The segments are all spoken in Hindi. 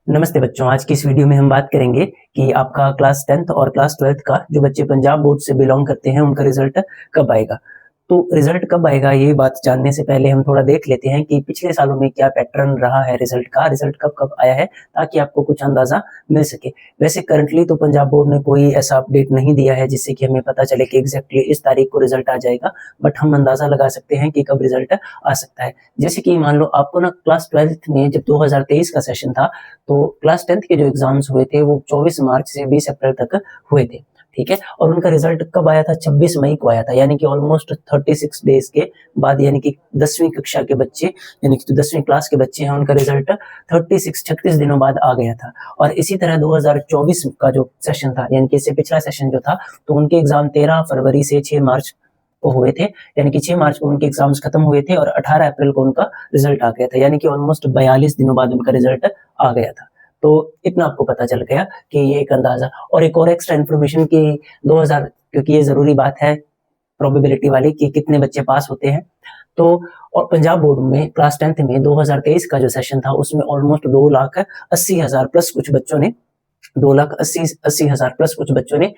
नमस्ते बच्चों, आज की इस वीडियो में हम बात करेंगे कि आपका क्लास 10th और क्लास 12th का जो बच्चे पंजाब बोर्ड से बिलोंग करते हैं उनका रिजल्ट कब आएगा। तो रिजल्ट कब आएगा ये बात जानने से पहले हम थोड़ा देख लेते हैं कि पिछले सालों में क्या पैटर्न रहा है रिजल्ट का, रिजल्ट कब कब आया है, ताकि आपको कुछ अंदाजा मिल सके। वैसे करंटली तो पंजाब बोर्ड ने कोई ऐसा अपडेट नहीं दिया है जिससे कि हमें पता चले कि एग्जैक्टली इस तारीख को रिजल्ट आ जाएगा, बट हम अंदाजा लगा सकते हैं कि कब रिजल्ट आ सकता है। जैसे कि मान लो आपको ना क्लास 12th में जब 2023 का सेशन था, तो क्लास 10th के जो एग्जाम्स हुए थे वो 24 मार्च से 20 अप्रैल तक हुए थे, ठीक है। और उनका रिजल्ट कब आया था? 26 मई को आया था, यानी कि ऑलमोस्ट 36 डेज के बाद, यानी कि 10वीं कक्षा के बच्चे, यानी कि जो 10वीं क्लास के बच्चे हैं उनका रिजल्ट 36 दिनों बाद आ गया था। और इसी तरह 2024 का जो सेशन था, यानी कि इससे पिछला सेशन जो था, तो उनके एग्जाम 13 फरवरी से 6 मार्च को हुए थे, यानी कि 6 मार्च को उनके एग्जाम्स खत्म हुए थे और 18 अप्रैल को उनका रिजल्ट आ गया था, यानी कि ऑलमोस्ट 42 दिनों बाद उनका रिजल्ट आ गया था। तो इतना आपको पता चल गया कि ये एक अंदाजा। और एक और एक्स्ट्रा इन्फॉर्मेशन की 2000, क्योंकि ये जरूरी बात है प्रोबेबिलिटी वाली कि कितने बच्चे पास होते हैं, तो और पंजाब बोर्ड में क्लास 10th में 2023 का जो सेशन था उसमें ऑलमोस्ट 2,80,000 प्लस कुछ बच्चों ने 2,80,000 प्लस कुछ बच्चों ने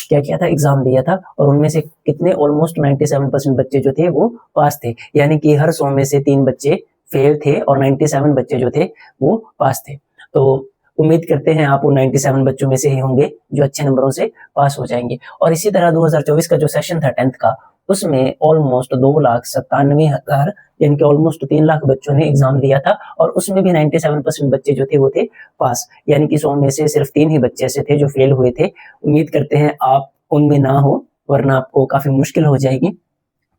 क्या किया था, एग्जाम दिया था। और उनमें से कितने, ऑलमोस्ट 97% बच्चे जो थे वो पास थे, यानी कि हर 100 में से 3 बच्चे फेल थे और 97 बच्चे जो थे वो पास थे। तो उम्मीद करते हैं आप उन 97 बच्चों में से ही होंगे जो अच्छे नंबरों से पास हो जाएंगे। और इसी तरह 2024 का जो सेशन था 10th का, उसमें ऑलमोस्ट 2,97,000, यानी कि ऑलमोस्ट 3 लाख बच्चों ने एग्जाम दिया था, और उसमें भी 97% बच्चे जो थे वो थे पास, यानी कि 100 में से सिर्फ 3 ही बच्चे ऐसे थे जो फेल हुए थे। उम्मीद करते हैं आप उनमें ना हो, वरना आपको काफी मुश्किल हो जाएगी।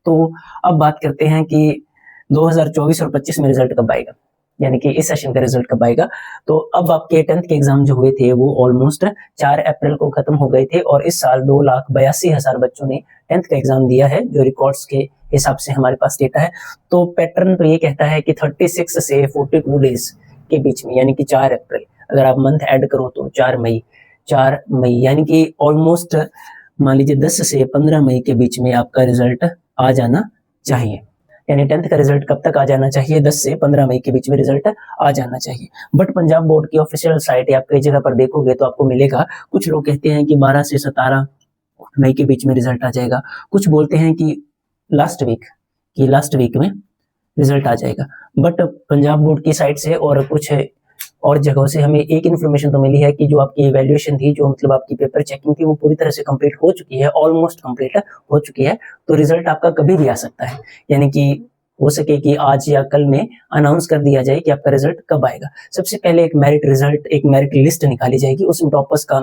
तो अब बात करते हैं कि 2024 और 25 में रिजल्ट कब आएगा, यानी कि इस सेशन का रिजल्ट कब आएगा। तो अब आपके 10th के एग्जाम जो हुए थे वो ऑलमोस्ट 4 अप्रैल को खत्म हो गए थे, और इस साल 2,82,000 बच्चों ने 10th का एग्जाम दिया है, जो रिकॉर्ड्स के हिसाब से हमारे पास डेटा है। तो पैटर्न तो ये कहता है कि 36 से 42 डेज के बीच में, यानी कि 4 अप्रैल, अगर आप मंथ ऐड करो तो 4 मई, यानी कि ऑलमोस्ट मान लीजिए 10 से 15 मई के बीच में आपका रिजल्ट आ जाना चाहिए। यानी 10th का रिजल्ट कब तक आ जाना चाहिए? 10 से 15 मई के बीच में रिजल्ट आ जाना चाहिए। बट पंजाब बोर्ड की ऑफिशियल साइट या आप कई जगह पर देखोगे तो आपको मिलेगा, कुछ लोग कहते हैं कि 12 से 17 मई के बीच में रिजल्ट आ जाएगा, कुछ बोलते हैं कि लास्ट वीक में रिजल्ट आ जाएगा। बट पंजाब बोर्ड की साइट से और कुछ और जगहों से हमें एक इन्फॉर्मेशन तो मिली है कि जो आपकी इवैल्यूएशन थी, जो मतलब आपकी पेपर चेकिंग थी, वो पूरी तरह से कंप्लीट हो चुकी है, ऑलमोस्ट कंप्लीट हो चुकी है। तो रिजल्ट आपका कभी भी आ सकता है, यानी कि हो सके कि आज या कल में अनाउंस कर दिया जाए कि आपका रिजल्ट कब आएगा। सबसे पहले एक मेरिट लिस्ट निकाली जाएगी, उसमें टॉपर्स का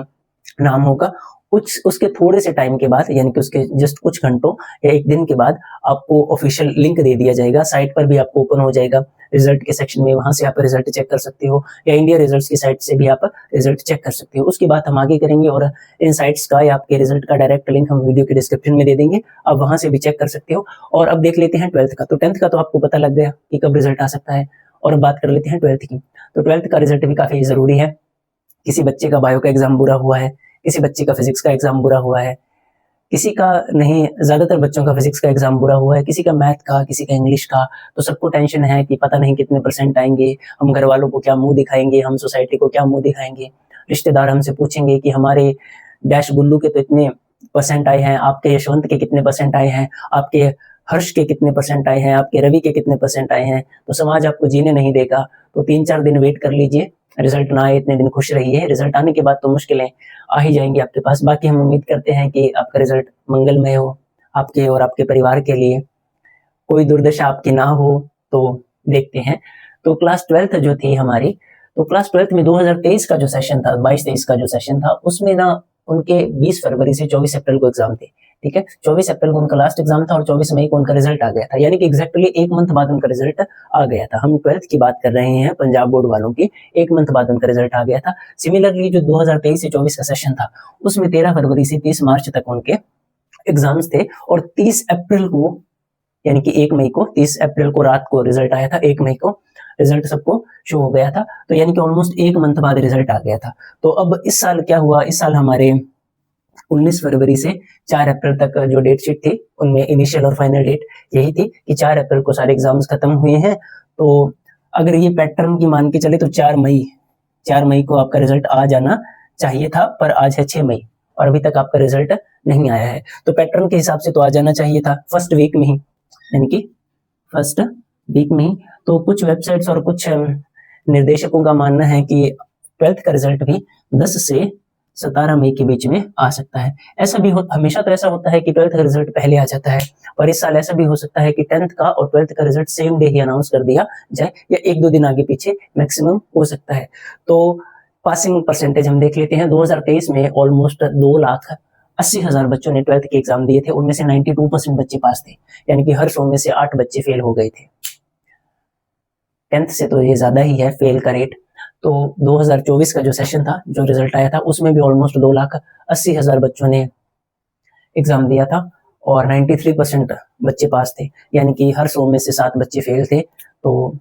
नाम होगा। उसके थोड़े से टाइम के बाद, यानी कि उसके जस्ट कुछ घंटों या एक दिन के बाद, आपको ऑफिशियल लिंक दे दिया जाएगा, साइट पर भी आपको ओपन हो जाएगा रिजल्ट के सेक्शन में, वहां से आप रिजल्ट चेक कर सकते हो, या इंडिया रिजल्ट्स की साइट से भी आप रिजल्ट चेक कर सकते हो। उसकी बात हम आगे करेंगे, और इन साइट्स का या आपके रिजल्ट का डायरेक्ट लिंक हम वीडियो के डिस्क्रिप्शन में दे देंगे, आप वहां से भी चेक कर सकते हो। और अब देख लेते हैं 12th का। तो 10th का तो आपको पता लग गया कि कब रिजल्ट आ सकता है, और अब बात कर लेते हैं 12th की। तो 12th का रिजल्ट भी काफी जरूरी है। किसी बच्चे का बायो का एग्जाम बुरा हुआ है, किसी बच्चे का फिजिक्स का एग्जाम बुरा हुआ है, किसी का नहीं, ज्यादातर बच्चों का फिजिक्स का एग्जाम बुरा हुआ है, किसी का मैथ का, किसी का इंग्लिश का। तो सबको टेंशन है कि पता नहीं कितने परसेंट आएंगे, हम घर वालों को क्या मुंह दिखाएंगे, हम सोसाइटी को क्या मुंह दिखाएंगे, रिश्तेदार हमसे पूछेंगे कि हमारे डैश गुल्लू के तो इतने परसेंट आए हैं, आपके यशवंत के कितने परसेंट आए हैं, आपके हर्ष के कितने परसेंट आए हैं, आपके रवि के कितने परसेंट आए हैं। तो समाज आपको जीने नहीं देगा। तो 3-4 दिन वेट कर लीजिए, रिजल्ट ना आए इतने दिन खुश रहिए, रिजल्ट आने के बाद तो मुश्किलें आ ही जाएंगी आपके पास। बाकी हम उम्मीद करते हैं कि आपका रिजल्ट मंगलमय हो, आपके और आपके परिवार के लिए, कोई दुर्दशा आपकी ना हो। तो देखते हैं। तो क्लास 12th जो थी हमारी, तो क्लास 12th में 2023 का जो सेशन था, 22-23 का जो सेशन था, उसमें ना उनके 20 फरवरी से 24 अप्रैल को एग्जाम थे, ठीक है। 24 अप्रैल को उनका लास्ट एग्जाम था और 24 मई को उनका रिजल्ट आ गया था, यानी कि एग्जैक्टली एक मंथ बाद उनका रिजल्ट आ गया था। हम 12th की बात कर रहे हैं, पंजाब बोर्ड वालों की, एक मंथ बाद उनका रिजल्ट आ गया था। सिमिलरली जो 2023 से 24 का सेशन था, उसमें 13 फरवरी से 30 मार्च तक उनके एग्जाम्स थे, और 30 अप्रैल को, यानी कि 1 मई को, 30 अप्रैल को रात को रिजल्ट आया था, 1 मई को रिजल्ट सबको शो हो गया था। तो यानी कि ऑलमोस्ट एक मंथ बाद रिजल्ट आ गया था। तो अब इस साल क्या हुआ, इस साल हमारे 19 फरवरी से 4 अप्रैल तक जो डेट शीट थी, उनमें इनिशियल और फाइनल डेट यही थी कि 4 अप्रैल को सारे एग्जाम्स खत्म हुए हैं। तो अगर ये पैटर्न की मान के चले तो 4 मई 4 मई को आपका रिजल्ट आ जाना चाहिए था, पर आज है 6 मई और अभी तक आपका रिजल्ट नहीं आया है। तो पैटर्न के हिसाब से तो आ जाना चाहिए था फर्स्ट वीक में ही, यानी कि फर्स्ट वीक में ही। तो कुछ वेबसाइट्स और कुछ निर्देशकों का मानना है कि 12th का रिजल्ट भी 10 से 17 मई के बीच में आ सकता है। ऐसा भी हमेशा तो ऐसा होता है कि 12th का रिजल्ट पहले आ जाता है, और इस साल ऐसा भी हो सकता है कि 10th का और 12th का रिजल्ट सेम डे ही अनाउंस कर दिया जाए, या 1-2 दिन आगे पीछे मैक्सिमम हो सकता है। तो पासिंग परसेंटेज हम देख लेते हैं। 2023 में ऑलमोस्ट 2,80,000 बच्चों ने 12th के एग्जाम दिए थे, उनमें से 92% बच्चे पास थे, यानी कि हर 100 में से 8 बच्चे फेल हो गए थे। 10th से तो ये ज्यादा ही है फेल का रेट। तो 2024 का जो सेशन था, जो रिजल्ट आया था, उसमें भी ऑलमोस्ट 2,80,000 बच्चों ने एग्जाम दिया था और 93% बच्चे पास थे, यानी कि हर 100 में से 7 बच्चे फेल थे। तो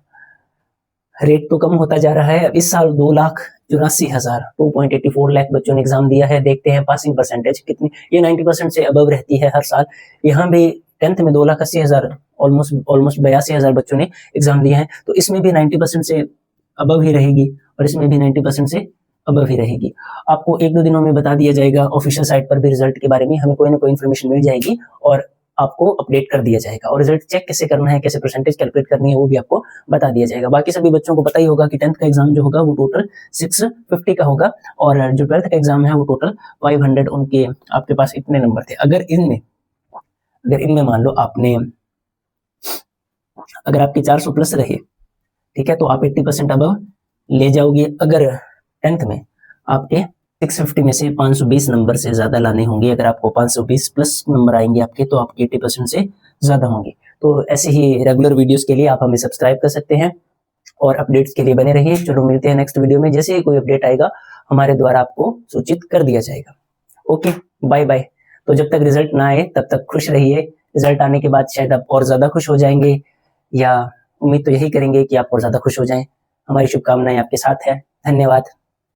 रेट तो कम होता जा रहा है। इस साल 2,84,000 2.84 लाख बच्चों ने एग्जाम दिया है। देखते हैं पासिंग परसेंटेज कितनी, ये 90% से अबव रहती है हर साल। यहाँ भी 10th में 2,80,000 ऑलमोस्ट 82,000 बच्चों ने एग्जाम दिया है, तो इसमें भी 90% से अबव ही रहेगी और इसमें भी 90% से अबव ही रहेगी। आपको 1-2 दिनों में बता दिया जाएगा ऑफिशियल साइट पर भी रिजल्ट के बारे में, हमें कोई ना कोई इन्फॉर्मेशन मिल जाएगी और आपको अपडेट कर दिया जाएगा। और रिजल्ट चेक कैसे करना है, कैसे परसेंटेज कैलकुलेट करनी है, वो भी आपको बता दिया जाएगा। बाकी सभी बच्चों को पता ही होगा कि 10th का एग्जाम जो होगा वो टोटल 650 का होगा, और जो 12th का एग्जाम है वो टोटल 500 उनके आपके पास इतने नंबर थे। अगर इनमें मान लो अगर आपके 400 प्लस रहे, ठीक है, तो आप 80% अबव ले जाओगे। अगर 10th में आपके 650 में से 520 नंबर से ज्यादा लाने होंगे, अगर आपको 520 प्लस नंबर आएंगे आपके, तो आपके 80% से ज्यादा होंगे। तो ऐसे ही रेगुलर वीडियोस के लिए आप हमें सब्सक्राइब कर सकते हैं और अपडेट्स के लिए बने रहिए। चलो मिलते हैं नेक्स्ट वीडियो में। जैसे ही कोई अपडेट आएगा हमारे द्वारा आपको सूचित कर दिया जाएगा। Okay, bye bye. तो जब तक रिजल्ट ना आए तब तक खुश रहिए। रिजल्ट आने के बाद शायद आप और ज्यादा खुश हो जाएंगे, या उम्मीद तो यही करेंगे कि आप और ज्यादा खुश हो जाएं। हमारी शुभकामनाएं आपके साथ है। धन्यवाद।